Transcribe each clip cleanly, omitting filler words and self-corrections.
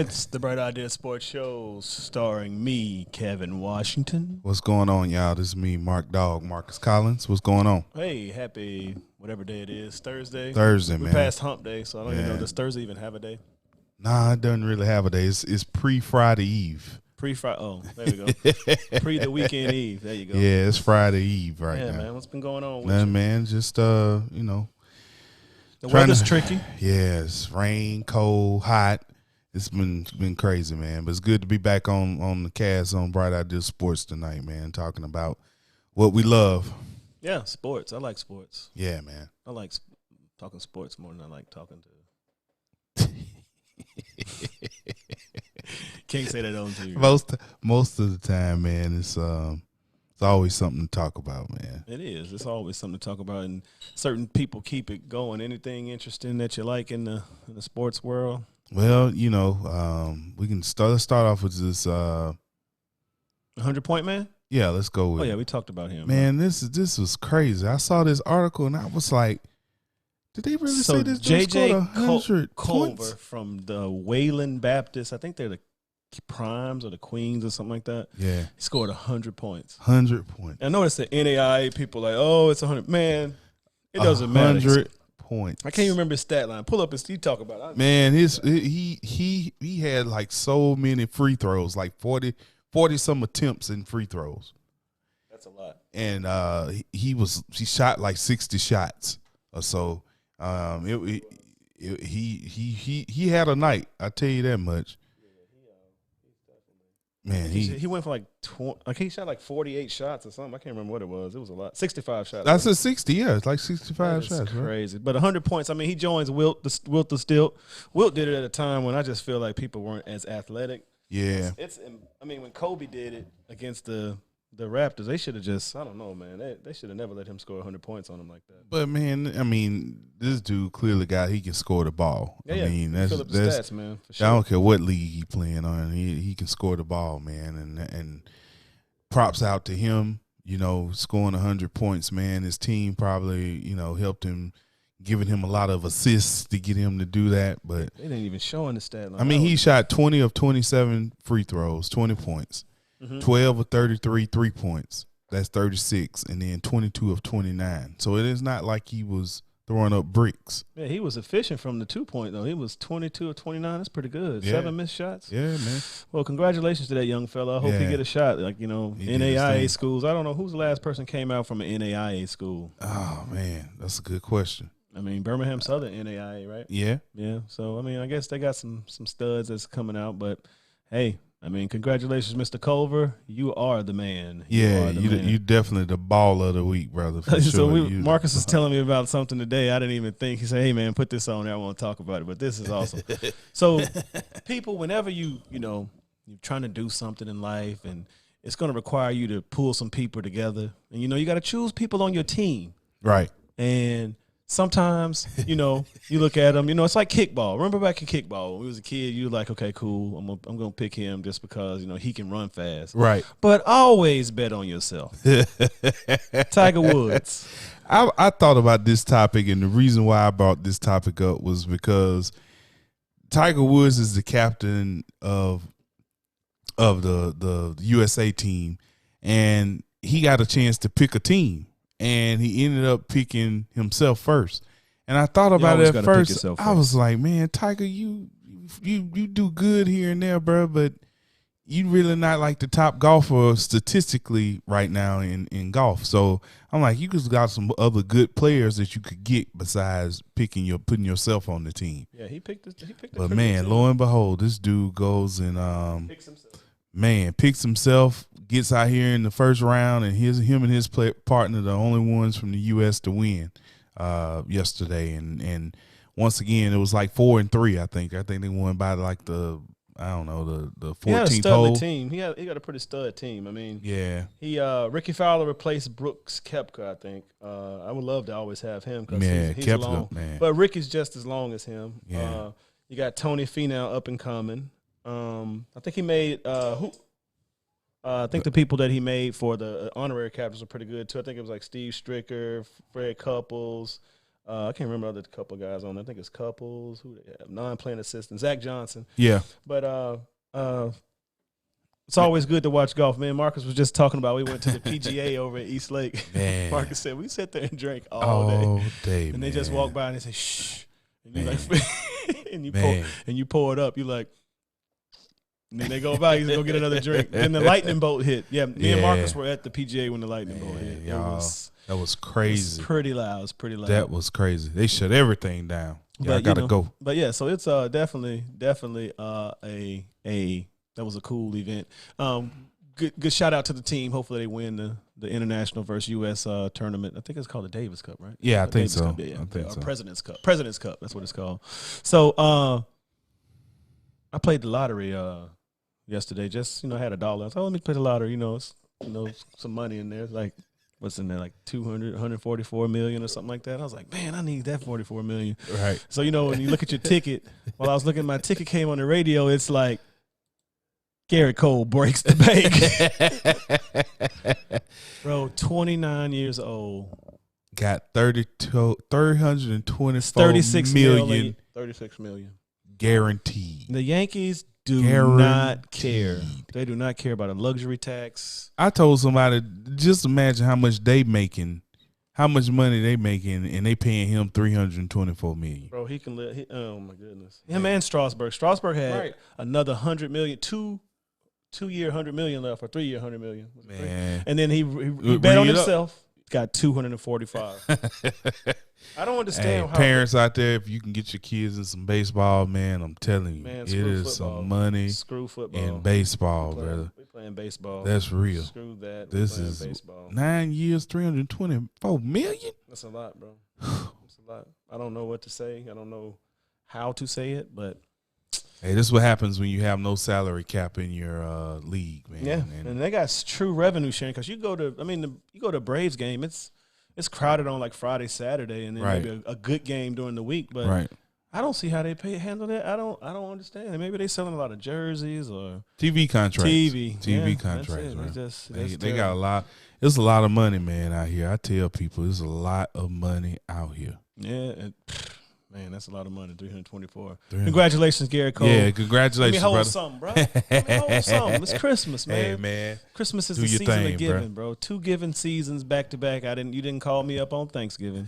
It's the Bright Idea Sports Shows starring me, Kevin Washington. What's going on, y'all? This is me, Mark Dog, Marcus Collins. What's going on? Hey, happy whatever day it is, Thursday. Thursday, We're man. past hump day, so I don't even know. Yeah. Does Thursday even have a day? Nah, it doesn't really have a day. It's pre-Friday Eve. Pre-Friday. Oh, there we go. Pre the weekend eve. There you go. Yeah, it's Friday Eve right Yeah, now. man. What's been going on with Nah, you? man, just The trying weather's to- tricky. yeah, it's rain, cold, hot. It's been crazy, man. But it's good to be back on the cast on Bright Idea Sports tonight, man. Talking about what we love. Yeah, sports. I like sports. Yeah, man. I like talking sports more than I like talking to. Can't say that on TV. Most of the time, man, it's always something to talk about, man. It is. It's always something to talk about, and certain people keep it going. Anything interesting that you like in the sports world? Well, we can let's start off with this. 100-point man. Yeah, let's go with. Oh yeah, we talked about him. Man, this was crazy. I saw this article and I was like, did they really So say this dude scored JJ 100 Culver points? from the Wayland Baptist. I think they're the Primes or the Queens or something like that. Yeah, He scored 100 points. 100 points. I noticed the NAIA people like, oh, it's 100. Man, it doesn't matter. 100 points. I can't even remember his stat line. Pull up and see talk about it. Man, he had like so many free throws, like 40 some attempts in free throws. That's a lot. And he shot like 60 shots or so. He had a night. I tell you that much. Man, He went for like he shot like 48 shots or something. I can't remember what it was. It was a lot. 65 shots. I said 60. Yeah, it's like 65 That's shots. Right? crazy. But 100 points. I mean, he joins Wilt the Stilt. Wilt did it at a time when I just feel like people weren't as athletic. Yeah. I mean, when Kobe did it against the Raptors, they should have just, I don't know, man. They should have never let him score 100 points on him like that. But man, I mean, this dude clearly he can score the ball. Yeah, I mean, fill up the stats, man. For sure. I don't care what league he playing on. He can score the ball, man. And props out to him, scoring 100 points, man. His team probably, helped him, giving him a lot of assists to get him to do that. But they didn't even show in the stat line. I mean, he shot 20 of 27 free throws, 20 points. 12 of 33 3-points. That's 36. And then 22 of 29. So it is not like he was throwing up bricks. Yeah, he was efficient from the 2-point, though. He was 22 of 29. That's pretty good. Yeah. 7 missed shots. Yeah, man. Well, congratulations to that young fella. I hope he Yeah. get a shot. Like, did his NAIA thing. schools. I don't know who's the last person came out from an NAIA school. Oh, man. That's a good question. I mean, Birmingham Southern NAIA, right? Yeah. Yeah. So, I mean, I guess they got some studs that's coming out. But, hey, I mean, congratulations, Mr. Culver. You are the man. Yeah, are the man. you definitely the ball of the week, brother. For So sure. Marcus was telling me about something today. I didn't even think. He said, "Hey man, put this on there. I want to talk about it." But this is awesome. So, people, whenever you're trying to do something in life, and it's going to require you to pull some people together, and you got to choose people on your team. Right. And sometimes, you look at them. It's like kickball. Remember back in kickball when we was a kid, you were like, okay, cool. I'm gonna pick him just because he can run fast. Right. But always bet on yourself. Tiger Woods. I thought about this topic, and the reason why I brought this topic up was because Tiger Woods is the captain of the USA team, and he got a chance to pick a team, and he ended up picking himself first. And I thought about always it gotta at pick first. yourself I first. was like, man, Tiger, you do good here and there, bro, but you really not like the top golfer statistically right now in golf. So I'm like, you just got some other good players that you could get besides putting yourself on the team. Yeah, he picked a But pretty man, good lo and behold, this dude goes and picks himself. picks himself, gets out here in the first round, and him and his partner the only ones from the U.S. to win yesterday. And once again, it was like 4-3. I think they won by like the 14th He had a stud hole. in the team. He got a pretty stud team. I mean, Yeah, he Ricky Fowler replaced Brooks Koepka, I think. I would love to always have him because Man, he's Koepka, long. man. But Ricky's just as long as him. Yeah. You got Tony Finau up and coming. I think he made I think the people that he made for the honorary captains are pretty good too. I think it was like Steve Stricker, Fred Couples, I can't remember other couple guys on there. I think it's Couples. Who they have? Non-playing assistant. Zach Johnson. Yeah. But it's always good to watch golf, man. Marcus was just talking about we went to the PGA over at East Lake. Man. Marcus said we sit there and drink all day, and man. they just walk by and they say shh, and you Man. like, Man. and you pour it up. You like, and then they go by. You go get another drink. Then the lightning bolt hit. Yeah, me and Marcus were at the PGA when the lightning bolt hit. Y'all, that was It crazy. was pretty loud. It was pretty loud. That was crazy. They shut everything down. Yeah, I gotta go. But yeah, so it's definitely a that was a cool event. Good shout out to the team. Hopefully they win the international versus U.S. Tournament. I think it's called the Davis Cup, right? Yeah, I think Davis so. Cup, yeah. I think so. President's Cup. President's Cup. That's what it's called. So I played the lottery yesterday. Just had $1. I thought, let me play the lottery. It's some money in there. It's like what's in there, like 144 million or something like that. I was like, man, I need that 44 million. Right. So when you look at your ticket, while I was looking, my ticket came on the radio. It's like Garrett Cole breaks the bank. Bro, 29 years old. Got 324 36 million 36 million. guaranteed. The Yankees do Guaranteed. not care. They do not care about a luxury tax. I told somebody, just imagine how much they making, how much money they making, and they paying him 324 million. Bro, he can live. Oh my goodness. Him and Strasburg. Strasburg had another 100 million, two-year 100 million left, or 3-year 100 million. Man. And then he bet on himself. Got 245. I don't understand how parents out there, if you can get your kids in some baseball, man, I'm telling you, Man, it screw is football. some money Screw football. in baseball, brother. We playing baseball. That's real. Screw that. This We playing is baseball. 9 years, 324 million. That's a lot, bro. That's a lot. I don't know what to say. I don't know how to say it, but Hey, this is what happens when you have no salary cap in your league, man. yeah, and they got true revenue sharing because you go to a Braves game, it's crowded on like Friday, Saturday, and then maybe a good game during the week. But I don't see how they handle that. I don't understand. Maybe they selling a lot of jerseys or TV contracts. TV contracts. That's They got a lot. It's a lot of money, man, out here. I tell people, there's a lot of money out here. Yeah. Man, that's a lot of money, 324. Congratulations, Garrett Cole. Yeah, congratulations, brother. something, bro. Let me hold something. It's Christmas, man. Hey, man. Christmas is the season of giving, bro. 2 giving seasons back to back. You didn't call me up on Thanksgiving.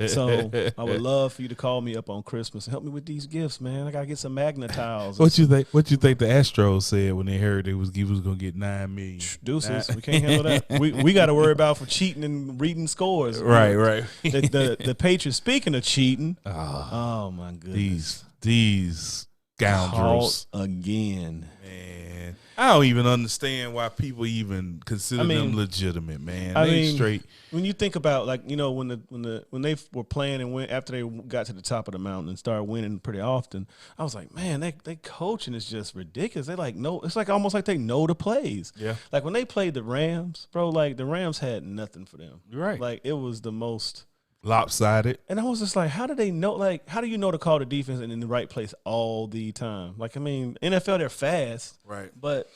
So I would love for you to call me up on Christmas and help me with these gifts, man. I gotta get some Magna tiles. What you think the Astros said when they heard he was gonna get $9 million? Deuces. We can't handle that. We gotta worry about for cheating and reading scores. Right. The Patriots, speaking of cheating. Oh my goodness. These scoundrels again. Man. I don't even understand why people even consider them legitimate, man. They straight. When you think about when they were playing and went after they got to the top of the mountain and started winning pretty often, I was like, man, they coaching is just ridiculous. They it's like almost like they know the plays. Yeah. Like when they played the Rams, bro, like the Rams had nothing for them. Right. Like it was the most lopsided. And I was just like, how do they know? Like, how do you know to call the defense in the right place all the time? Like, I mean, NFL, they're fast. Right. But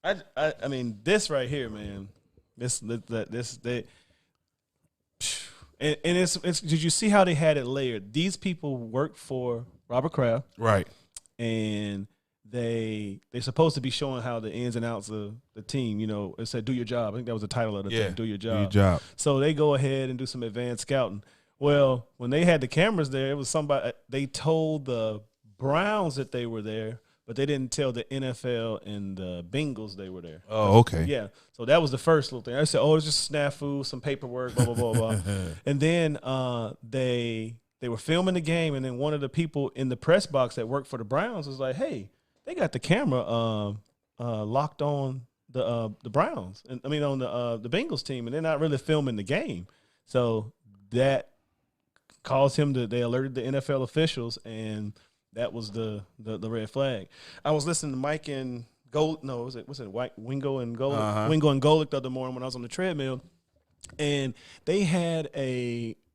I mean, this right here, man, it's did you see how they had it layered? These people work for Robert Kraft. Right. And they're supposed to be showing how the ins and outs of the team, it said, do your job. I think that was the title of the thing, do your job. Do your job. So they go ahead and do some advanced scouting. Well, when they had the cameras there, it was somebody, they told the Browns that they were there, but they didn't tell the NFL and the Bengals they were there. Oh, okay. Yeah. So that was the first little thing. I said, oh, it's just snafu, some paperwork, blah, blah, blah, blah. And then they were filming the game, and then one of the people in the press box that worked for the Browns was like, hey, they got the camera locked on the Browns, and on the Bengals team, and they're not really filming the game. So that caused him they alerted the NFL officials, and that was the red flag. I was listening to Mike and Wingo and Golick the other morning when I was on the treadmill, and they had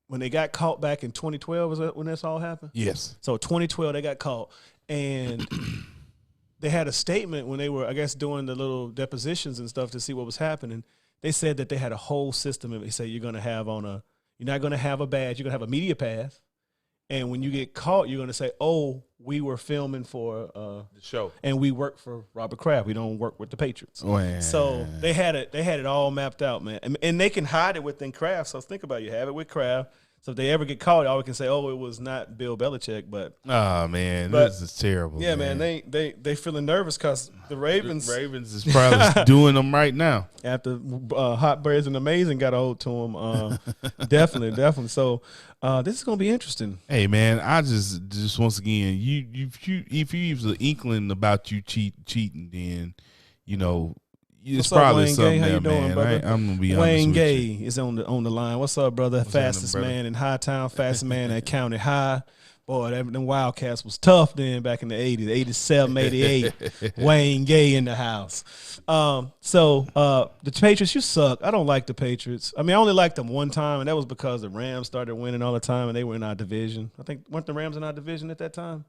when they got caught back in 2012, was that when this all happened? Yes. So 2012 they got caught, and they had a statement when they were, I guess, doing the little depositions and stuff to see what was happening. They said that they had a whole system. And they said you're going to have on You're not going to have a badge. You're going to have a media pass. And when you get caught, you're going to say, oh, we were filming for the show. And we work for Robert Kraft. We don't work with the Patriots. Man. So they had it all mapped out, man. And they can hide it within Kraft. So think about it. You have it with Kraft. So if they ever get caught, all we can say, oh, it was not Bill Belichick. But this is terrible. Yeah, man. They feeling nervous because the Ravens is probably doing them right now. After Hot Bears and Amazing got a hold to them. Definitely. So this is gonna be interesting. Hey, man, I just once again, if you use an inkling about you cheating, then it's probably Wayne something Gay? How there, you doing, man. brother? I'm gonna be Wayne honest Gay with you. is on the line. What's up, brother? Fastest man in Hightown, fastest man at County High. Boy, them Wildcats was tough then back in the 80s, 87, 88. Wayne Gay in the house. So the Patriots, you suck. I don't like the Patriots. I mean, I only liked them one time, and that was because the Rams started winning all the time, and they were in our division. I think, weren't the Rams in our division at that time?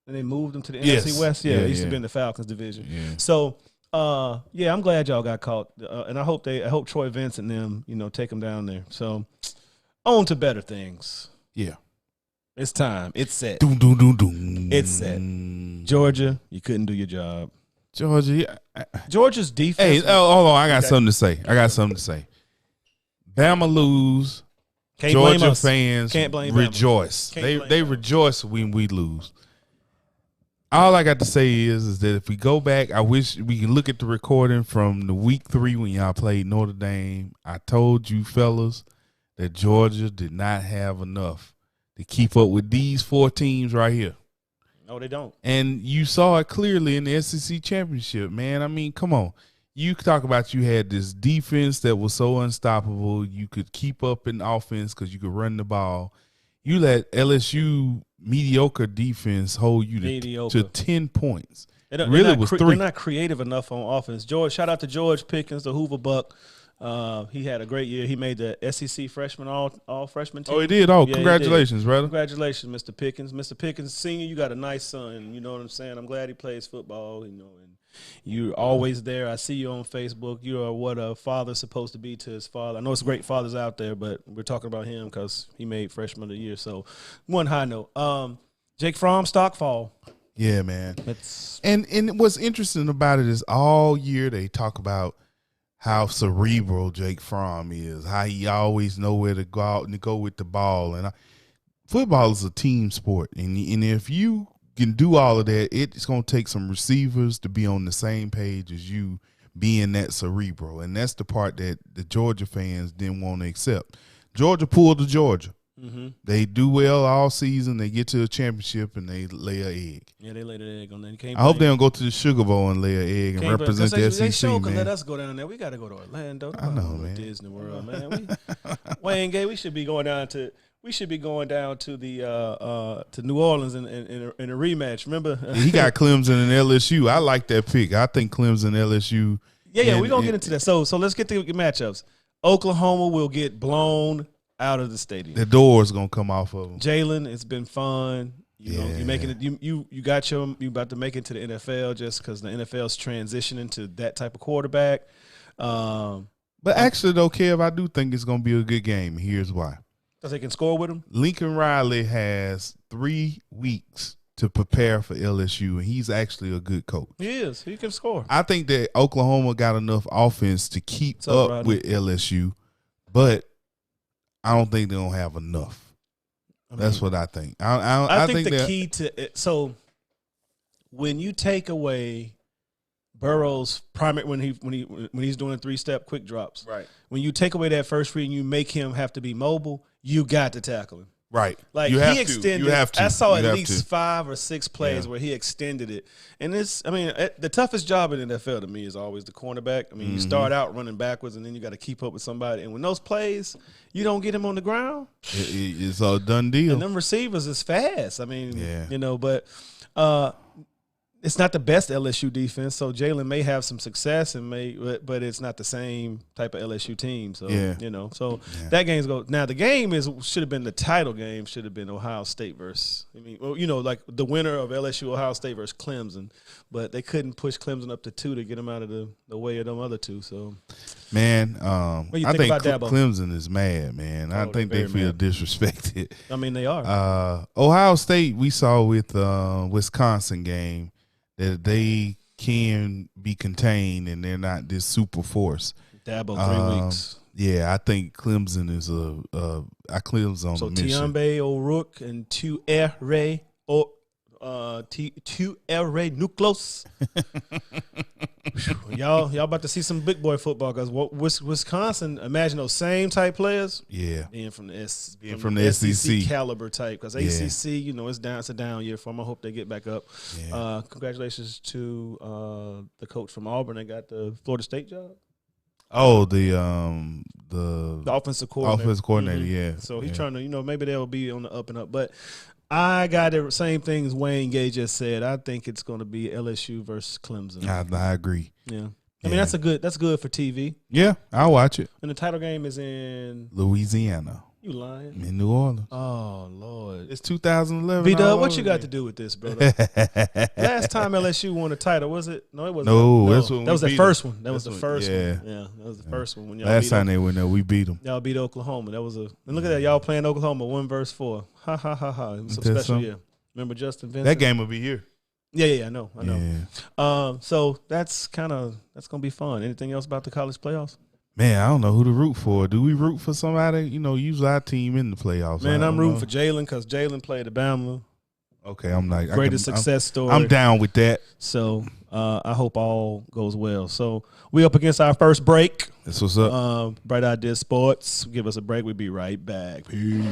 And they moved them to the NFC West? Yeah, it used to be in the Falcons division. Yeah. So, I'm glad y'all got caught, and I hope Troy Vince and them, take them down there. So, on to better things. Yeah. It's time. It's set. Doom, doom, doom, doom. It's set. Georgia, you couldn't do your job. Georgia's defense. Hey, hold on. I got something to say. Bama lose. Can't Georgia fans Can't blame rejoice. They rejoice when we lose. All I got to say is that if we go back, I wish we can look at the recording from the week 3 when y'all played Notre Dame. I told you fellas that Georgia did not have enough to keep up with these 4 teams right here. No, they don't. And you saw it clearly in the SEC championship, man. I mean, come on. You talk about you had this defense that was so unstoppable. You could keep up in offense because you could run the ball. You let LSU mediocre defense hold you to 10 points. Really was 3. They're not creative enough on offense. Shout out to George Pickens, the Hoover Buck. He had a great year. He made the SEC freshman all freshman team. Oh, he did? Oh, yeah, congratulations, brother. Congratulations, Mr. Pickens. Mr. Pickens, senior, you got a nice son. You know what I'm saying? I'm glad he plays football, and you're always there. I see you on Facebook. You are what a father's supposed to be to his father. I know it's great fathers out there, but we're talking about him because he made freshman of the year. So, one high note. Jake Fromm, stock fall. Yeah, man. And what's interesting about it is all year they talk about how cerebral Jake Fromm is, how he always know where to go out and go with the ball. And football is a team sport. And if you can do all of that, it's going to take some receivers to be on the same page as you being that cerebral. And that's the part that the Georgia fans didn't want to accept. Georgia pulled to Georgia. Mm-hmm. They do well all season. They get to a championship and they lay an egg. Yeah, they laid an egg on that. I hope they don't go to the Sugar Bowl and lay an egg and represent the SEC, they sure man. Let us go down there. We got to go to Orlando. I know, man. Disney World, man. Wayne Gay, we should be going down to the to New Orleans in a rematch. Remember? He got Clemson and LSU. I like that pick. I think Clemson, LSU. Yeah, we're gonna get into that. So let's get the matchups. Oklahoma will get blown out of the stadium. The door's gonna come off of them. Jalen, it's been fun. You're making it. You about to make it to the NFL just because the NFL's transitioning to that type of quarterback. But actually, though, Kev, I do think it's gonna be a good game. Here's why. Because they can score with him. Lincoln Riley has 3 weeks to prepare for LSU, and he's actually a good coach. He is. He can score. I think that Oklahoma got enough offense to keep up with LSU, but I don't think they're going to have enough. That's what I think. I think the key to it, so when you take away Burrow's primary when he's doing 3-step quick drops, right? When you take away that first read and you make him have to be mobile, you got to tackle him. Right. Like you have he extended. You have to. I saw at least 5 or 6 plays where he extended it. And the toughest job in the NFL to me is always the cornerback. I mean, you start out running backwards and then you got to keep up with somebody. And when those plays, you don't get him on the ground, it's a done deal. And them receivers is fast. I mean, but it's not the best LSU defense, so Jalen may have some success but it's not the same type of LSU team. So that game's go now. The game should have been the title game. Should have been Ohio State versus. Like the winner of LSU Ohio State versus Clemson, but they couldn't push Clemson up to 2 to get them out of the way of them other two. So, man, I think Clemson is mad, man. I think they feel disrespected. I mean, they are. Ohio State, we saw with Wisconsin game. That they can be contained and they're not this super force. Dabo 3 weeks. Yeah, I think Clemson is Clemson on the mission. So Tiambe O'Rourke and Tuere Nuklos. y'all about to see some big boy football because Wisconsin, imagine those same type players. Yeah, being from the SEC caliber type because ACC, it's a down year for them. I hope they get back up. Yeah. Congratulations to the coach from Auburn that got the Florida State job. Oh, the offensive coordinator. Mm-hmm. Yeah. So he's trying to, maybe they'll be on the up and up, but. I got the same thing as Wayne Gay just said. I think it's going to be LSU versus Clemson. I agree. Yeah. I mean, that's good for TV. Yeah, I'll watch it. And the title game is in Louisiana. You lying? In New Orleans. Oh, Lord. It's 2011. V-Dub, what you got to do with this, brother? Last time LSU won a title, was it? No, it wasn't. No, that was the first one. That was the one. first one. Yeah, that was the first one. When y'all last time they went there, we beat them. Y'all beat Oklahoma. That was and look at that. Y'all playing Oklahoma 1-4. Ha, ha, ha, ha. It was some special year. Remember Justin Vincent? That game will be here. Yeah, I know. Yeah. So that's going to be fun. Anything else about the college playoffs? Man, I don't know who to root for. Do we root for somebody? Usually our team in the playoffs. Man, I'm rooting for Jalen because Jalen played at Bama. Okay, I'm like greatest success story. I'm down with that. So I hope all goes well. So we up against our first break. That's what's up. Bright Idea Sports. Give us a break. We'll be right back. Peace.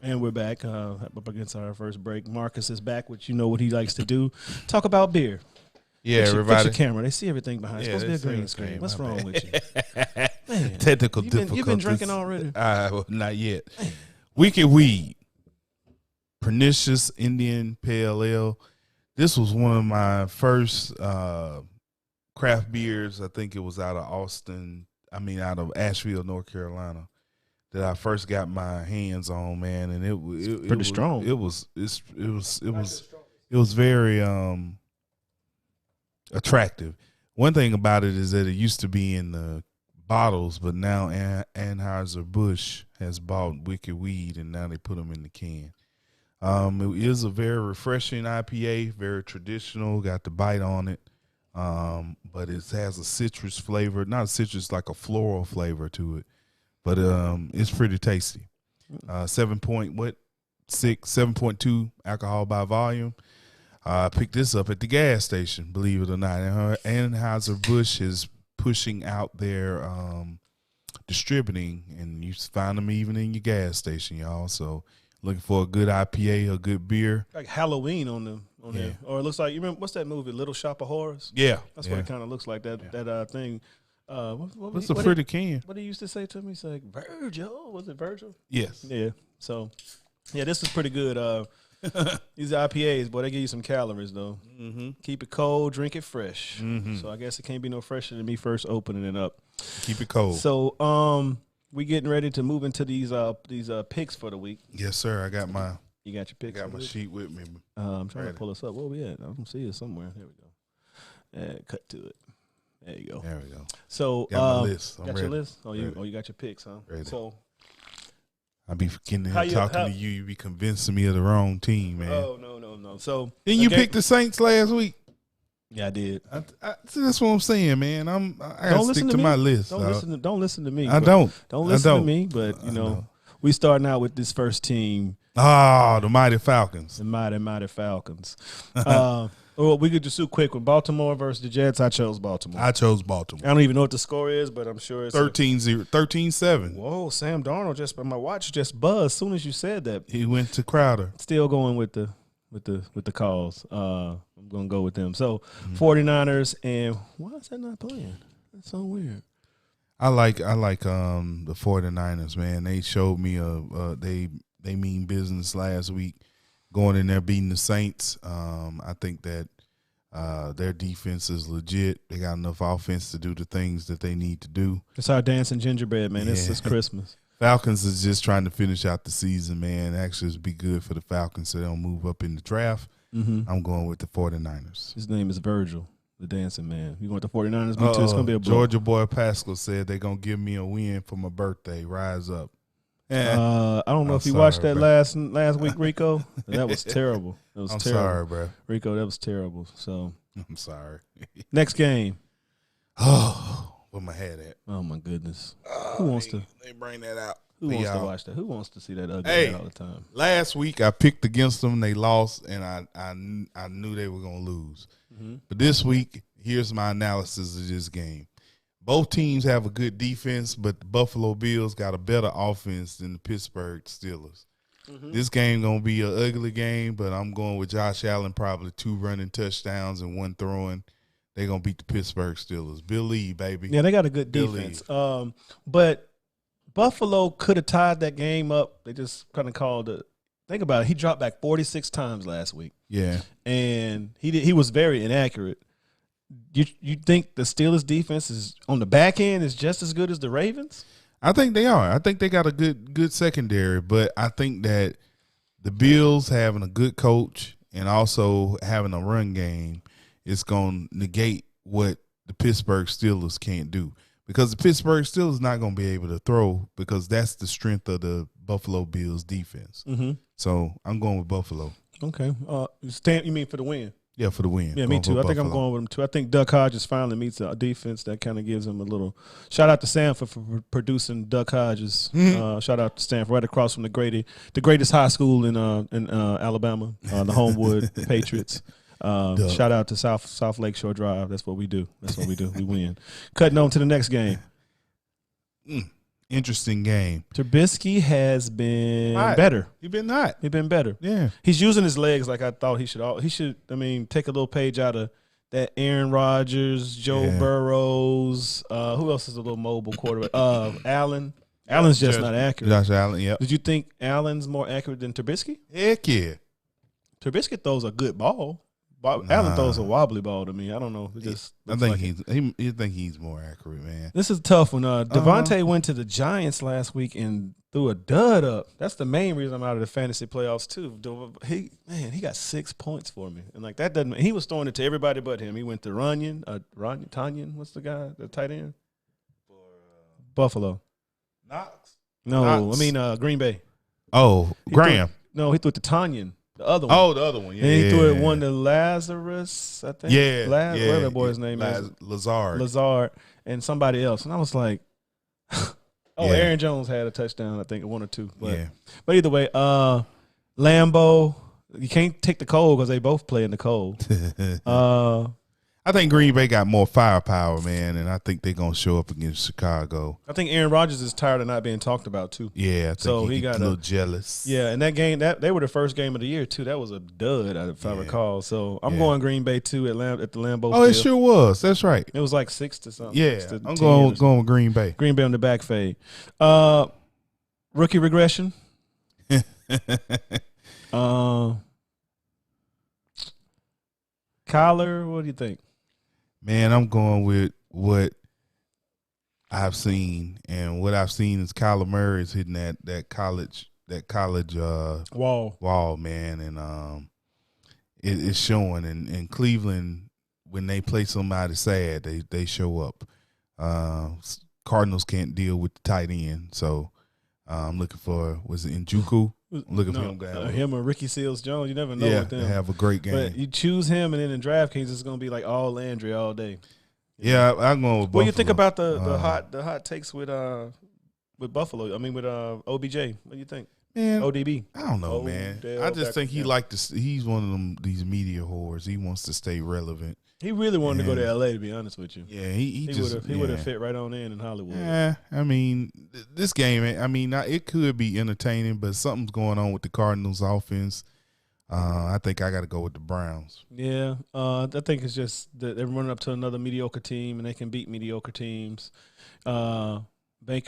And we're back up against our first break. Marcus is back, which you know what he likes to do. Talk about beer. Yeah, everybody. Fix your camera. They see everything behind. It's supposed to be a green screen. What's wrong with you? Man, technical difficulties. You've been drinking already? Well, not yet. Man. Wicked Weed. Pernicious Indian Pale Ale. This was one of my first craft beers. I think it was out of Asheville, North Carolina, that I first got my hands on, man, and it was pretty strong. It was very attractive. One thing about it is that it used to be in the bottles, but now Anheuser-Busch has bought Wicked Weed, and now they put them in the can. It is a very refreshing IPA, very traditional, got the bite on it, but it has a citrus flavor, not a citrus, like a floral flavor to it. But it's pretty tasty. 7.2 alcohol by volume. I picked this up at the gas station, believe it or not. And Anheuser-Busch is pushing out their distributing, and you find them even in your gas station, y'all. So looking for a good IPA, a good beer. Like Halloween on there. Or it looks like, you remember, what's that movie, Little Shop of Horrors? Yeah. That's what it kind of looks like, that thing. What's a pretty can? What he used to say to me? He's like, Virgil. Was it Virgil? Yes. Yeah. So, yeah, this is pretty good. These IPAs, boy, they give you some calories, though. Mm-hmm. Keep it cold, drink it fresh. Mm-hmm. So I guess it can't be no fresher than me first opening it up. Keep it cold. So, we getting ready to move into these picks for the week. Yes, sir. I got my You got your I picks. got my sheet with me. I'm trying to pull us up. Where we at? I don't see it somewhere. There we go. Cut to it. There you go. There we go. So Got my list. I'm got ready. your list? Oh, you Ready. got your picks, huh? Ready. So I be getting How here you- talking how- to you. You be convincing me of the wrong team, man. no. So Didn't you okay. pick the Saints last week? Yeah, I did. See, that's what I'm saying, man. I gotta Don't stick listen to to my me. list. Don't listen to me. I but- don't. Don't I listen don't. to me, but you I know, know. we starting out with this first team, Ah, the Mighty Falcons. the mighty Falcons. Well, we could just do quick one. Baltimore versus the Jets. I chose Baltimore. I chose Baltimore. I don't even know what the score is, but I'm sure it's 13-7. Whoa, Sam Darnold just my watch just buzzed as soon as you said that. He went to Crowder. Still going with the calls. I'm gonna go with them. So 49ers, and why is that not playing? That's so weird. I like the 49ers, man. They showed me they mean business last week, going in there beating the Saints. I think that their defense is legit. They got enough offense to do the things that they need to do. It's our dancing gingerbread, man. It's Yeah. Christmas. Falcons is just trying to finish out the season, man. Actually, it'd be good for the Falcons so they don't move up in the draft. Mm-hmm. I'm going with the 49ers. His name is Virgil, the dancing man. You want the 49ers? Me too. It's gonna be a blow. Georgia boy Pascal said they're going to give me a win for my birthday. Rise up. I don't know I'm if you watched sorry, that bro. last week, Rico. That was terrible. That was I'm terrible. sorry, bro. Rico, that was terrible. So I'm sorry. next game. Oh, where my head at? Oh my goodness. Who wants to? They bring that out. Who wants to Y'all. watch that? Who wants to see that ugly Hey. head all the time? Last week I picked against them. They lost, and I knew they were going to lose. Mm-hmm. But this week, here's my analysis of this game. Both teams have a good defense, but the Buffalo Bills got a better offense than the Pittsburgh Steelers. Mm-hmm. This game going to be an ugly game, but I'm going with Josh Allen, probably 2 running touchdowns and 1 throwing. They're going to beat the Pittsburgh Steelers. Believe, baby. Yeah, they got a good Believe. defense. But Buffalo could have tied that game up. They just kind of called it. Think about it. He dropped back 46 times last week, Yeah. and he was very inaccurate. You think the Steelers' defense is on the back end is just as good as the Ravens? I think they are. I think they got a good secondary, but I think that the Bills having a good coach and also having a run game is going to negate what the Pittsburgh Steelers can't do, because the Pittsburgh Steelers not going to be able to throw, because that's the strength of the Buffalo Bills defense. Mm-hmm. So I'm going with Buffalo. Okay. You mean for the win? Yeah, for the win. Yeah, me Going for too. I think I'm Buffalo. going with him too. I think Duck Hodges finally meets a defense that kind of gives him a little. Shout out to Stanford for producing Duck Hodges. Shout out to Stanford, right across from the greatest high school in Alabama, the Homewood Patriots. Shout out to South Lakeshore Drive. That's what we do. We win. Cutting on to the next game. Interesting game. Trubisky has been Hot. better. You've been hot. He's been better. Yeah. He's using his legs like I thought he should. He should. I mean, take a little page out of that Aaron Rodgers, Joe Yeah. Burrows. Who else is a little mobile quarterback? Allen. Allen's just not accurate. Josh Allen, yep. Did you think Allen's more accurate than Trubisky? Heck yeah. Trubisky throws a good ball. Nah. Allen throws a wobbly ball to me. I don't know. It just I looks think like you think he's more accurate, man. This is a tough one. Devontae went to the Giants last week and threw a dud up. That's the main reason I'm out of the fantasy playoffs too. He got 6 points for me, and like that doesn't. He was throwing it to everybody but him. He went to Tanyan. What's the guy? The tight end. Buffalo. Knox. No, Knox. I mean Green Bay. Oh, Graham. No, he threw it to Tanyan, the other one. Oh, the other one. Yeah. And he threw it one to Lazarus, I think. Yeah. Whatever the boy's name is. Lazard. Lazard and somebody else. And I was like, Yeah. Aaron Jones had a touchdown, I think, 1 or 2. But, Yeah. but either way, Lambeau, you can't take the cold because they both play in the cold. I think Green Bay got more firepower, man, and I think they're going to show up against Chicago. I think Aaron Rodgers is tired of not being talked about, too. Yeah, I think So he he got got a little jealous. Yeah, and that game, they were the first game of the year, too. That was a dud, if I recall. So I'm going Green Bay, too, at the Lambeau Oh, it Field. sure was. That's right. It was like 6 to something. Yeah, 6 to I'm 10 going or something. with Green Bay. Green Bay on the back fade. Rookie regression. Kyler, what do you think? Man, I'm going with what I've seen, and what I've seen is Kyler Murray is hitting that college that college Wall, man, and it's showing. And Cleveland, when they play somebody sad, they show up. Cardinals can't deal with the tight end, so I'm looking for Njoku. I'm looking for him. Him or Ricky Seals-Jones. You never know with them. They have a great game. But you choose him, and then in DraftKings, it's going to be like all Landry all day. Yeah, I'm going with Buffalo. What do you think about the hot takes with Buffalo? I mean, with OBJ. What do you think? Man, ODB. I don't know, man. I just think he's one of these media whores. He wants to stay relevant. He really wanted to go to L.A., to be honest with you. Yeah, he would have fit right on in Hollywood. Yeah, I mean, this game, it could be entertaining, but something's going on with the Cardinals' offense. I think I got to go with the Browns. Yeah, I think it's just that they're running up to another mediocre team, and they can beat mediocre teams. I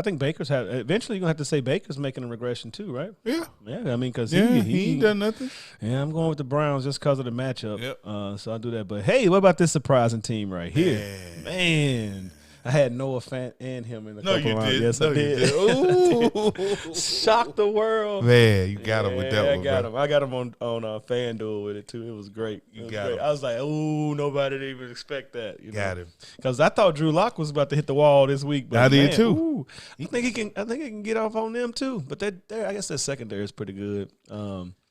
think Baker's eventually you're going to have to say Baker's making a regression too, right? Yeah. Yeah, I mean, because he ain't done nothing. Yeah, I'm going with the Browns just because of the matchup. Yep. So I'll do that. But, hey, what about this surprising team right here? Man. I had Noah Fant and him in the couple rounds. Yes, I did. Ooh. Shocked the world. Man, you got him with that one. I got him on FanDuel with it, too. It was great. Him. I was like, nobody didn't even expect that. Got him. Because I thought Drew Lock was about to hit the wall this week. But I did, too. I think he can get off on them, too. But I guess their secondary is pretty good.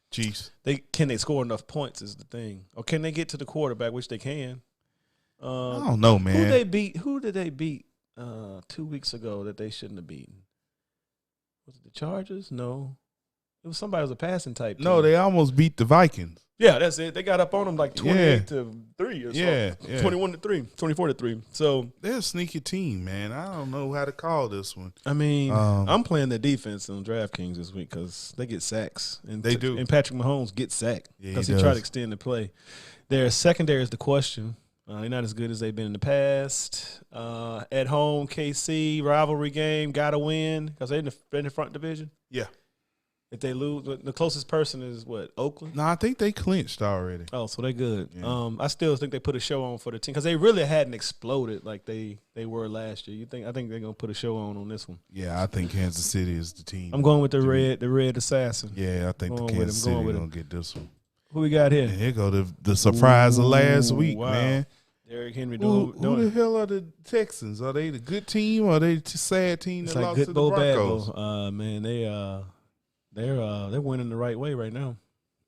Chiefs. Can they score enough points is the thing. Or can they get to the quarterback, which they can. I don't know, man. Who did they beat 2 weeks ago that they shouldn't have beaten? Was it the Chargers? No. It was somebody who was a passing type team. No, they almost beat the Vikings. Yeah, that's it. They got up on them like 28-3 or something. Yeah. 21-3, 24-3. So they're a sneaky team, man. I don't know how to call this one. I mean, I'm playing the defense on DraftKings this week because they get sacks. And they do. And Patrick Mahomes gets sacked because he does. tried to extend the play. Their secondary is the question. They're not as good as they've been in the past. At home, KC, rivalry game, got to win because they're in the front division. Yeah. If they lose, the closest person is what, Oakland? No, I think they clinched already. Oh, so they're good. Yeah. I still think they put a show on for the team because they really hadn't exploded like they were last year. I think they're gonna put a show on this one. Yeah, I think Kansas City is the team. I'm going with the red assassin. Yeah, I think the Kansas City gonna get this one. Who we got here? And here go the surprise of last week, man. Derrick Henry Who the hell are the Texans? Are they the good team or are they the sad team that lost to the Broncos? Bad Bo. Man, they're winning the right way right now.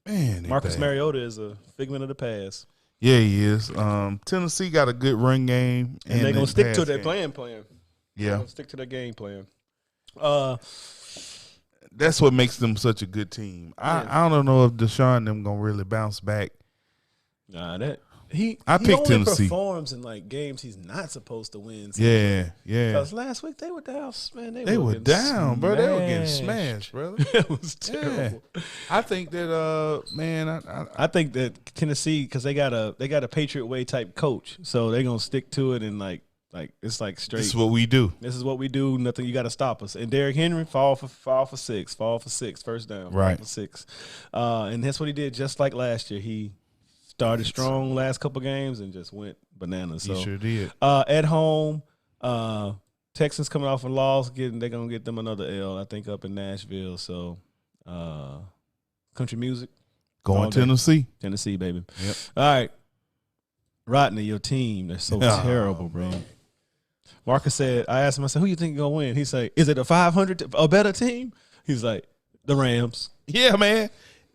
Man, Marcus Mariota is a figment of the past. Yeah, he is. Tennessee got a good run game, and they're gonna stick to their plan. Yeah, they're gonna stick to their game plan. That's what makes them such a good team. I don't know if Deshaun and them gonna really bounce back. Nah, He Tennessee. Performs in like games he's not supposed to win. Yeah. Because last week they were down, man. They were down, bro. They were getting smashed, brother. It was terrible. Yeah. I think that, man. I think that Tennessee, because they got a Patriot way type coach, so they're gonna stick to it and like it's like straight. This is what we do. This is what we do. Nothing. You got to stop us. And Derrick Henry fall for six, first down, right? Fall for 6, and that's what he did. Just like last year, he started strong last couple games and just went bananas. So, he sure did. At home, Texans coming off a loss, they're gonna get them another L, I think, up in Nashville. So, country music, going Tennessee, baby. Yep. All right, Rodney, your team, they're so terrible, bro. Man. Marcus said, I asked him, I said, who you think gonna win? He said, is it a 500 a better team? He's like, the Rams. Yeah, man.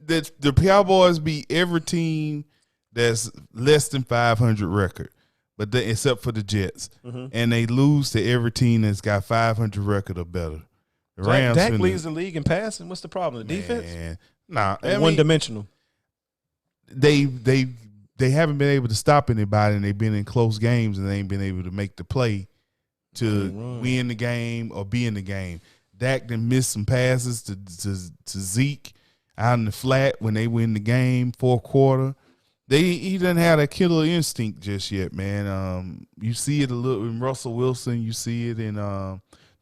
The Cowboys beat every team that's less than 500 record, but except for the Jets, and they lose to every team that's got 500 record or better. The Rams Dak leads the league in passing. What's the problem? The defense? Nah, one dimensional. They haven't been able to stop anybody, and they've been in close games, and they ain't been able to make the play to win the game or be in the game. Dak done missed some passes to Zeke out in the flat when they win the game, fourth quarter. He doesn't have that killer instinct just yet, man. You see it a little in Russell Wilson. You see it in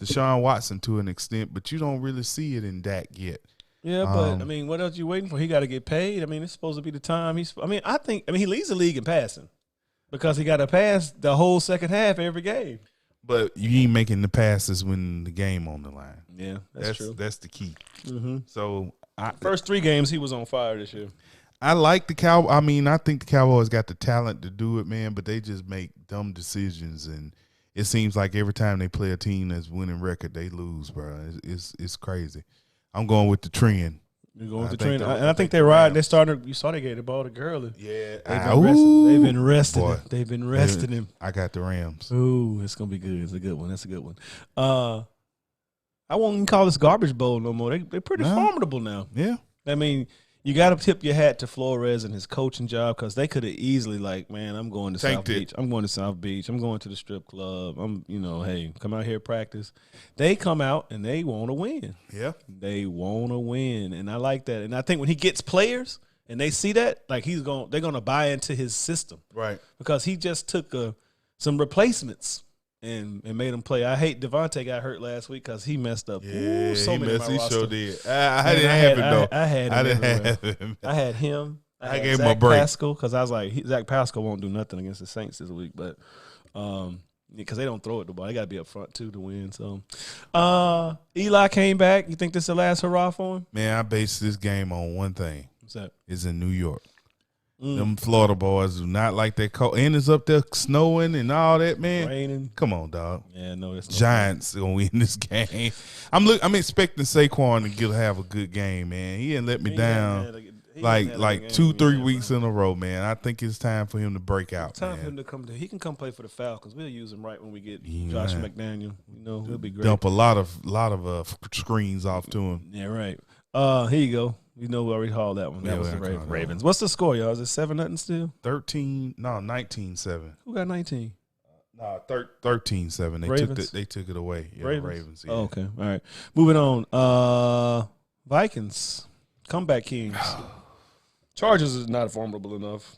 Deshaun Watson to an extent, but you don't really see it in Dak yet. Yeah, but I mean, what else you waiting for? He got to get paid. I mean, it's supposed to be the time. I think he leads the league in passing because he got to pass the whole second half every game. But you ain't making the passes when the game on the line. Yeah, that's true. That's the key. Mm-hmm. So First 3 games, he was on fire this year. I like the Cowboys. I mean, I think the Cowboys got the talent to do it, man. But they just make dumb decisions, and it seems like every time they play a team that's winning record, they lose, bro. It's crazy. I'm going with the trend. You're going with the trend, and I think they're right. They started. You saw they gave the ball to Gurley. Yeah, they've been resting. They've been resting him. I got the Rams. Ooh, it's gonna be good. It's a good one. That's a good one. I won't even call this garbage bowl no more. They're pretty formidable now. Yeah, I mean, you got to tip your hat to Flores and his coaching job because they could have easily man, I'm going to South Beach. I'm going to South Beach. I'm going to the strip club. Hey, come out here practice. They come out and they want to win. Yeah, they want to win, and I like that. And I think when he gets players and they see that, they're gonna buy into his system, right? Because he just took some replacements. And made him play. I hate Devontae got hurt last week because he messed up. Yeah, he sure did. I didn't have him though. I had him. I had him. I gave him a break. Pascal because I was like, Zach Pascal won't do nothing against the Saints this week, but because they don't throw it the ball, they got to be up front too to win. So, Eli came back. You think this is the last hurrah for him? Man, I base this game on one thing. What's that? It's in New York. Them Florida boys do not like that cold. And it's up there snowing and all that, man. Raining. Come on, dog. Yeah, no, it's Giants gonna win this game. I'm expecting Saquon to have a good game, man. He didn't let me down like 2-3 weeks in a row, man. I think it's time for him to break out. It's time for him to come. He can come play for the Falcons. We'll use him right when we get Josh McDaniel. He'll be great. Dump a lot of screens off to him. Yeah, right. Here you go. We already hauled that one. That was the Ravens. What's the score, y'all? Is it 7-0 still? 19-7. Who got 19? 13-7. They took it away. Yeah, Ravens. Yeah. Oh, okay. All right. Moving on. Vikings. Comeback Kings. Chargers is not formidable enough.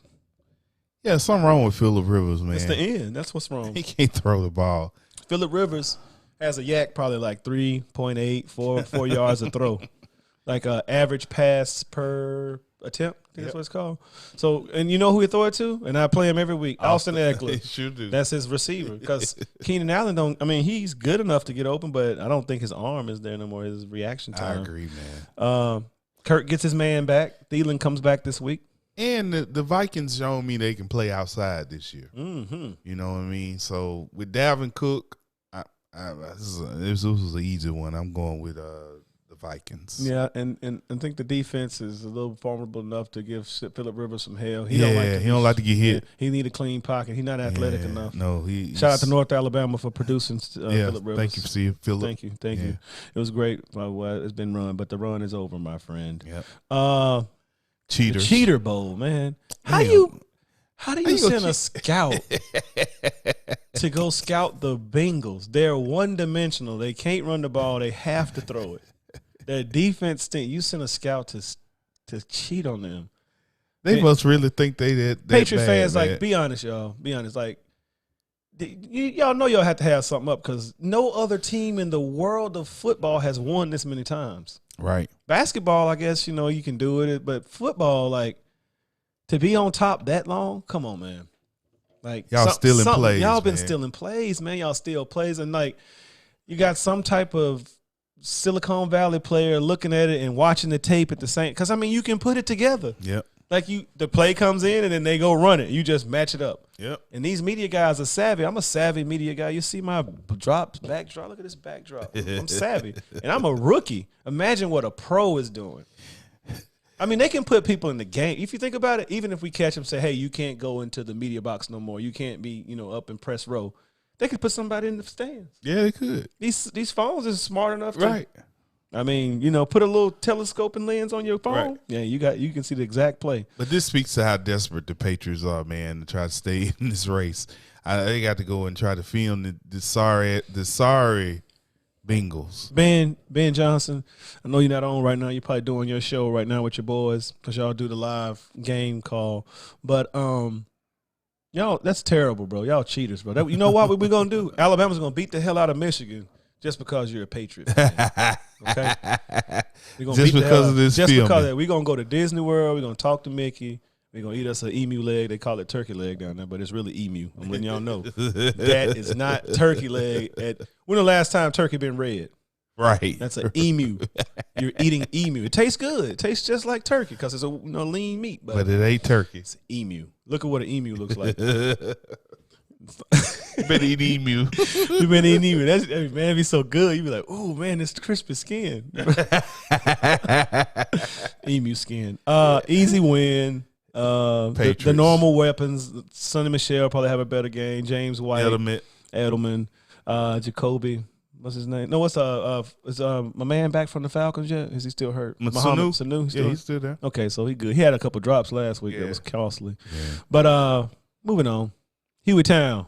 Yeah, something wrong with Phillip Rivers, man. It's the end. That's what's wrong. He can't throw the ball. Phillip Rivers has a yak probably like 3.8, 4 yards a throw. Like average pass per attempt, I think that's what it's called. So, and you know who he throw it to? And I play him every week. Austin Eckler. Sure do. That's his receiver. Because Keenan Allen he's good enough to get open, but I don't think his arm is there no more. His reaction time. I agree, man. Kirk gets his man back. Thielen comes back this week. And the Vikings showing me they can play outside this year. Mm-hmm. You know what I mean? So with Dalvin Cook, this was an easy one. I'm going with the Vikings. Yeah, and I think the defense is a little formidable enough to give Phillip Rivers some hell. He don't like to get hit. He need a clean pocket. He's not athletic enough. No, shout out to North Alabama for producing Phillip Rivers. Thank you, Steve. Phillip. Thank you. It was great. It's been run, but the run is over, my friend. Yep. Cheaters. The Cheater Bowl, man. How do you send a scout to go scout the Bengals? They're one-dimensional. They can't run the ball. They have to throw it. Their defense stink. You send a scout to cheat on them. They must really think they that Patriot bad, fans, man. like, be honest, y'all. Be honest. Like, y'all know y'all have to have something up because no other team in the world of football has won this many times. Right. Basketball, I guess, you can do it. But football, like, to be on top that long, come on, man. Like, y'all still in plays. Y'all been still in plays, man. Y'all still plays. And, like, you got some type of Silicon Valley player looking at it and watching the tape at the same. Because, I mean, you can put it together. Yep. Like, the play comes in and then they go run it. You just match it up. Yep. And these media guys are savvy. I'm a savvy media guy. You see my backdrop. Look at this backdrop. I'm savvy. And I'm a rookie. Imagine what a pro is doing. I mean, they can put people in the game. If you think about it, even if we catch them say, hey, you can't go into the media box no more. You can't be, up in press row. They could put somebody in the stands. Yeah, they could. These phones is smart enough to. Right. I mean, put a little telescoping lens on your phone. Right. Yeah, you can see the exact play. But this speaks to how desperate the Patriots are, man, to try to stay in this race. They got to go and try to film the sorry Bengals. Ben Johnson, I know you're not on right now. You're probably doing your show right now with your boys because y'all do the live game call. But y'all, that's terrible, bro. Y'all cheaters, bro. You know what we're gonna do? Alabama's gonna beat the hell out of Michigan. Just because you're a Patriot fan, okay? Just because of this Just filming. because we're going to go to Disney World. We're going to talk to Mickey. We're going to eat us an emu leg. They call it turkey leg down there, but it's really emu. I'm letting y'all know. That is not turkey leg. When the last time turkey been red? Right. That's an emu. You're eating emu. It tastes good. It tastes just like turkey because it's a lean meat. But it ain't turkey. It's emu. Look at what an emu looks like. Been eating emu. You been eating emu. That's, man, it'd be so good. You'd be like, oh, man, it's crispy skin. Emu skin. Easy win. The normal weapons. Sonny Michel probably have a better game. James White. Edelman. Jacoby. What's his name? No, is my man back from the Falcons yet? Is he still hurt? Sanu? Yeah, he's still there. Okay, so he good. He had a couple drops last week that was costly. Yeah. But moving on. Huey Town.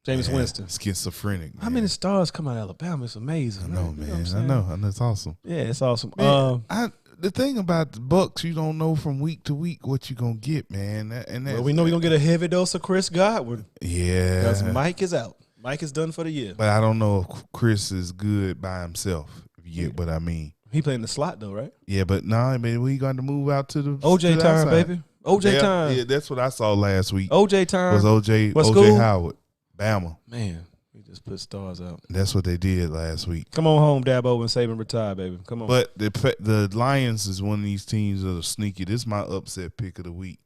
James Winston. Schizophrenic. Man. How many stars come out of Alabama? It's amazing. I know, right? man. You know I know. It's awesome. Yeah, it's awesome. Man, the thing about the Bucks, you don't know from week to week what you're going to get, man. Well, we know we're going to get a heavy dose of Chris Godwin. Yeah. Because Mike is out. Mike is done for the year. But I don't know if Chris is good by himself, if you get what I mean. He playing the slot, though, right? Yeah, but we got to move out to the OJ time, baby. OJ time. Yeah, that's what I saw last week. OJ time. Was OJ Howard. Bama. Man, we just put stars out. That's what they did last week. Come on home, Dabo, and Saban retire, baby. Come on. But the Lions is one of these teams that are sneaky. This is my upset pick of the week.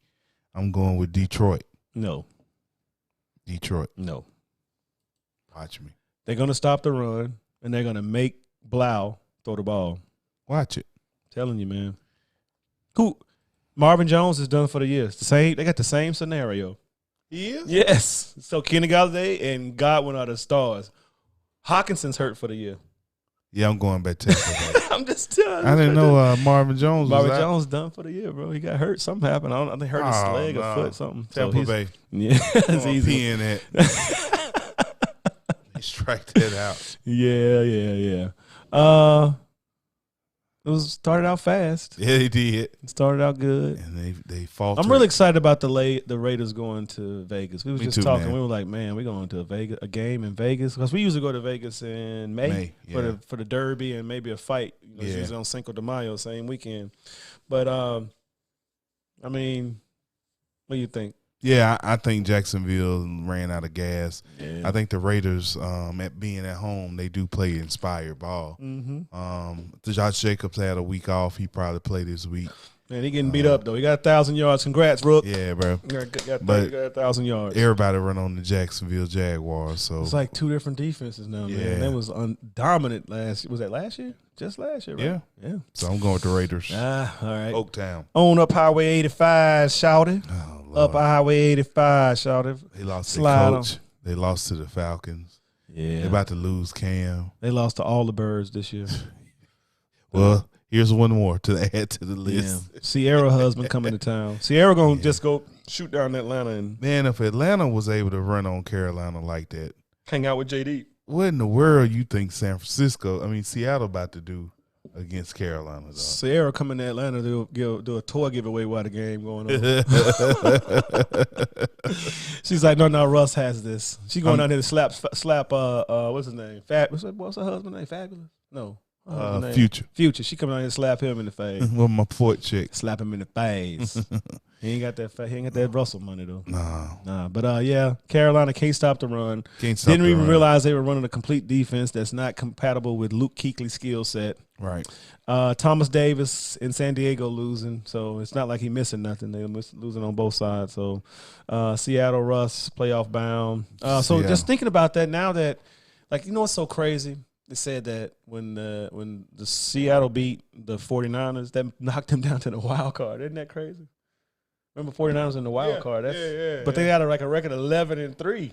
I'm going with Detroit. No. Detroit. No. Watch me. They're going to stop the run, and they're going to make Blau throw the ball. Watch it. Telling you, man. Who? Marvin Jones is done for the year. They got the same scenario. He is? Yes. So Kenny Galladay and Godwin are the stars. Hawkinson's hurt for the year. Yeah, I'm going back to I'm just telling you. I didn't know Marvin Jones was out. Jones done for the year, bro. He got hurt. Something happened. I think hurt his leg or foot, something. Tampa Bay. Yeah. It's easy. In that. He strike that out. Yeah. It was started out fast. Yeah, he did. It started out good. And they faltered. I'm really excited about the Raiders going to Vegas. We were just talking. Man. We were like, man, we're going to a game in Vegas because we usually go to Vegas in May for the Derby and maybe a fight. It's usually on Cinco de Mayo, same weekend. But I mean, what do you think? Yeah, I think Jacksonville ran out of gas. Yeah. I think the Raiders, at being at home, they do play inspired ball. Mm-hmm. Josh Jacobs had a week off. He probably played this week. Man, he getting beat up, though. He got 1,000 yards. Congrats, Rook. Yeah, bro. Got 1,000 yards. Everybody run on the Jacksonville Jaguars. So it's like two different defenses now, man. Yeah. That was dominant last year. Was that last year? Just last year, right? Yeah. So I'm going with the Raiders. All right. Oaktown. On up Highway 85, shouted. Oh, Up Highway 85, shouted. They lost their coach. They lost to the Falcons. Yeah. They're about to lose Cam. They lost to all the birds this year. Well, here's one more to add to the list. Yeah. Sierra husband coming to town. Sierra going to just go shoot down Atlanta and man, if Atlanta was able to run on Carolina like that, hang out with JD. What in the world you think Seattle about to do against Carolina, though? Sierra coming to Atlanta to do a toy giveaway while the game going on. She's like, no, Russ has this. She going out there to slap. What's his name? What's her husband's name? Fabulous? No. Future. She coming out here to slap him in the face. With my port chick. Slap him in the face. He ain't got that Russell money though. Nah. But Carolina can't stop the run. Didn't even realize they were running a complete defense that's not compatible with Luke Kuechly's skill set. Right. Thomas Davis in San Diego losing, so it's not like he missing nothing. They're losing on both sides. So Seattle Russ playoff bound. So just thinking about that now that, what's so crazy? They said that when the Seattle beat the 49ers, that knocked them down to the wild card. Isn't that crazy? Remember 49ers in the wild card? But they got a record 11-3.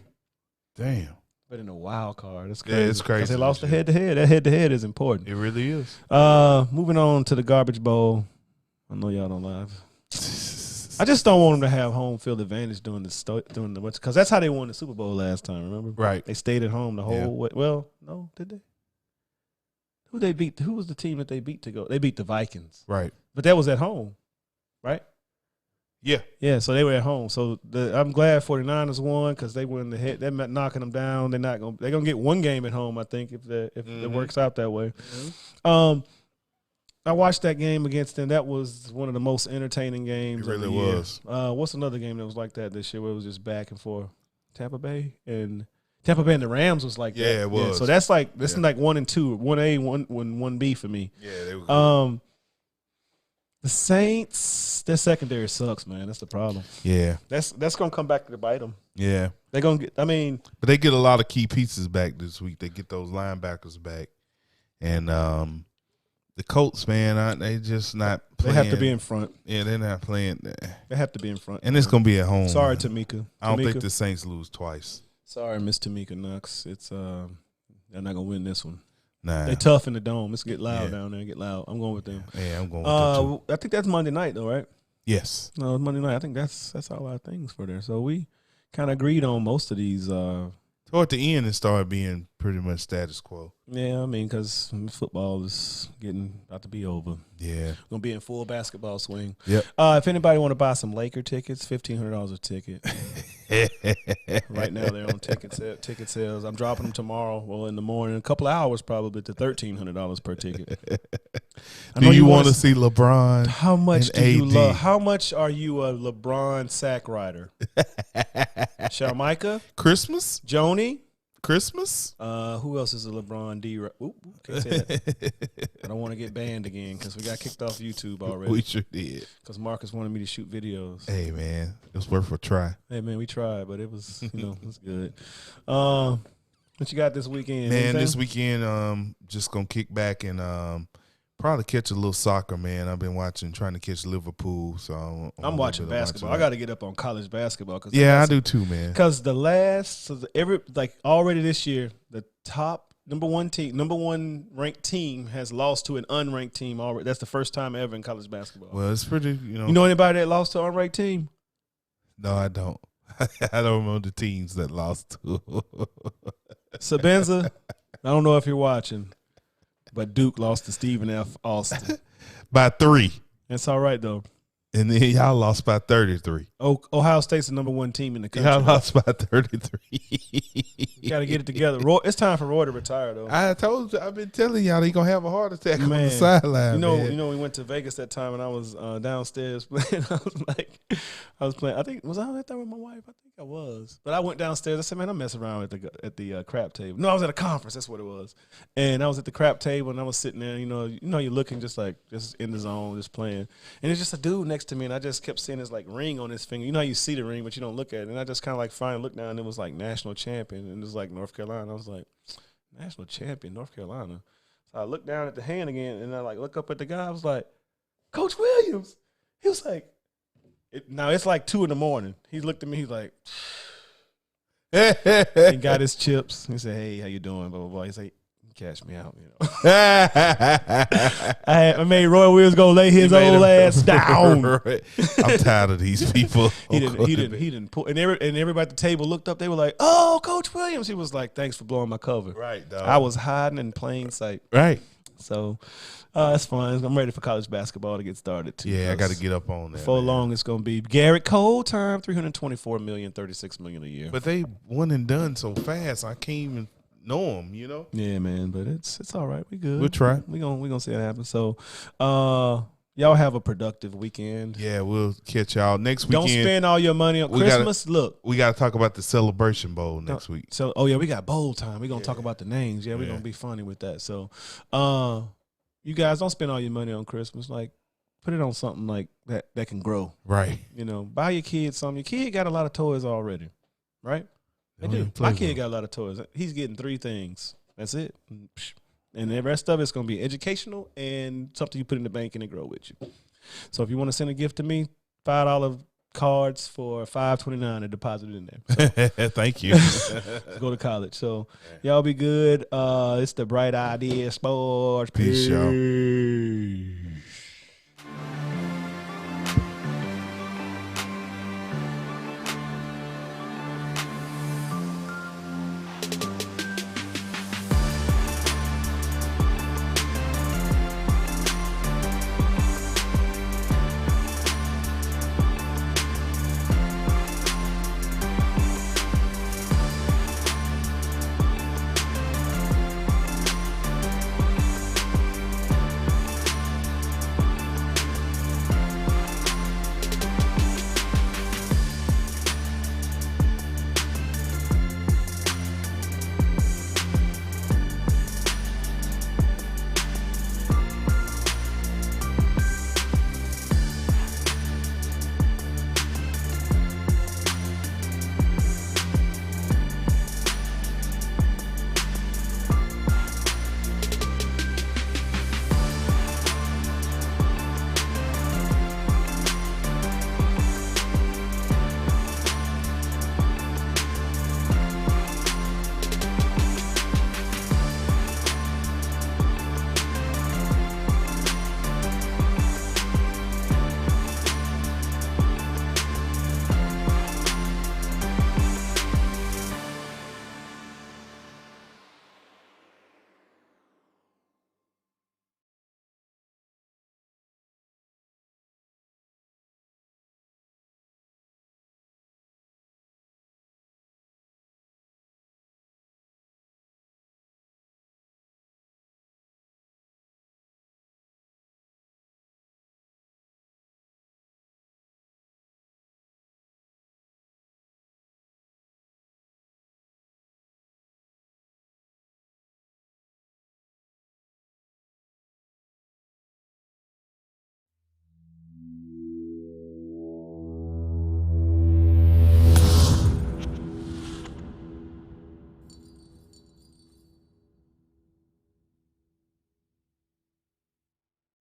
Damn. But in the wild card, it's crazy. Yeah, it's crazy. Because they lost the head-to-head. That head-to-head is important. It really is. Moving on to the garbage bowl. I know y'all don't laugh. I just don't want them to have home field advantage doing the because that's how they won the Super Bowl last time. Remember? Right. They stayed at home the whole way. Well, no, did they? Who they beat? Who was the team that they beat to go? They beat the Vikings. Right. But that was at home, right? Yeah. Yeah, so they were at home. So I'm glad 49ers won because they were in the head. They're knocking them down. They're gonna get one game at home, I think, if it works out that way. Mm-hmm. I watched that game against them. That was one of the most entertaining games. It really of the year. was. What's another game that was like that this year where it was just back and forth? Tampa Bay and the Rams was like that. Yeah, it was. So that's like this is like 1 and 2, 1A, 1B for me. Yeah, they were good. The Saints, their secondary sucks, man. That's the problem. Yeah. That's gonna come back to bite them. Yeah. They're gonna get. I mean, but they get a lot of key pieces back this week. They get those linebackers back, and the Colts, man, they just not playing. They have to be in front. Yeah, they're not playing. They have to be in front, and it's gonna be at home. Sorry, Tamika. I don't think the Saints lose twice. Sorry, Miss Tamika Knox. It's they're not gonna win this one. Nah, they tough in the dome. It's get loud down there. Get loud. I'm going with them. Yeah, I'm going with them too. I think that's Monday night though, right? Yes. No, it's Monday night. I think that's all our things for there. So we kind of agreed on most of these. Toward the end, it started being pretty much status quo. Yeah, I mean, because football is about to be over. Yeah, gonna be in full basketball swing. Yep. If anybody want to buy some Laker tickets, $1,500 a ticket. Right now they're on ticket sales. I'm dropping them tomorrow. Well, in the morning, a couple of hours probably to $1,300 per ticket. Do you want to see LeBron? How much and do you AD? love? How much are you a LeBron sack rider? Sharmika, Christmas, Joni, Christmas. Who else is a LeBron D? Can't say that. I don't want to get banned again because we got kicked off YouTube already. We sure did. Because Marcus wanted me to shoot videos. Hey man, it was worth a try. Hey man, we tried, but it was it was good. What you got this weekend? Man, anything? this weekend, just gonna kick back and probably catch a little soccer. Man, I've been trying to catch Liverpool. So I'm watching basketball. I got to get up on college basketball. Cause I do too, man. Because already this year, the top number one ranked team has lost to an unranked team already. That's the first time ever in college basketball. Well, it's pretty, You know anybody that lost to an unranked team? No, I don't. I don't remember the teams that lost to. Sabenza, I don't know if you're watching, but Duke lost to Stephen F. Austin. By 3. That's all right, though. And then y'all lost by 33. Ohio State's the number one team in the country. Y'all lost by 33. You got to get it together. It's time for Roy to retire, though. I've been telling y'all he going to have a heart attack on the sideline. You know, we went to Vegas that time, and I was downstairs playing. I was playing. Was I out there with my wife? I think I was. But I went downstairs. I said, man, I'm messing around at the crap table. No, I was at a conference. That's what it was. And I was at the crap table, and I was sitting there. You know, you're looking just in the zone, just playing. And it's just a dude next to me, and I just kept seeing this like ring on his finger. You know how you see the ring, but you don't look at it. And I just kind of like finally looked down, and it was like national champion, and it was like North Carolina. I was like, national champion, North Carolina. So I looked down at the hand again, and I like look up at the guy. I was like, Coach Williams. He was like, now it's like 2 a.m. He looked at me. He's like, he got his chips. He said, hey, how you doing? Blah blah blah. He said, catch me out, I made Roy Williams go lay his old ass down. I'm tired of these people. He didn't pull, and everybody at the table looked up. They were like, "Oh, Coach Williams." He was like, "Thanks for blowing my cover." Right, dog. I was hiding in plain sight. Right. So it's fun. I'm ready for college basketball to get started too. Yeah, I got to get up on that. Before long, it's going to be Garrett Cole time. $324 million, $36 million a year. But they one and done so fast. I can't even know them, Yeah, man, but it's all right. We good. We'll try. We gonna see what happens. So, y'all have a productive weekend. Yeah, we'll catch y'all next weekend. Don't spend all your money on Christmas. We got to talk about the Celebration Bowl next week. So, we got bowl time. We're gonna talk about the names. Yeah, we're gonna be funny with that. So, you guys don't spend all your money on Christmas. Like, put it on something like that can grow. Right. Buy your kids something. Your kid got a lot of toys already, right? They do. My kid got a lot of toys. He's getting 3 things. That's it. And the rest of it's going to be educational and something you put in the bank and it grow with you. So if you want to send a gift to me, $5 cards for $5.29 to deposit it in there. So, thank you. go to college. So y'all be good. It's the Bright Idea Sports. Peace, y'all.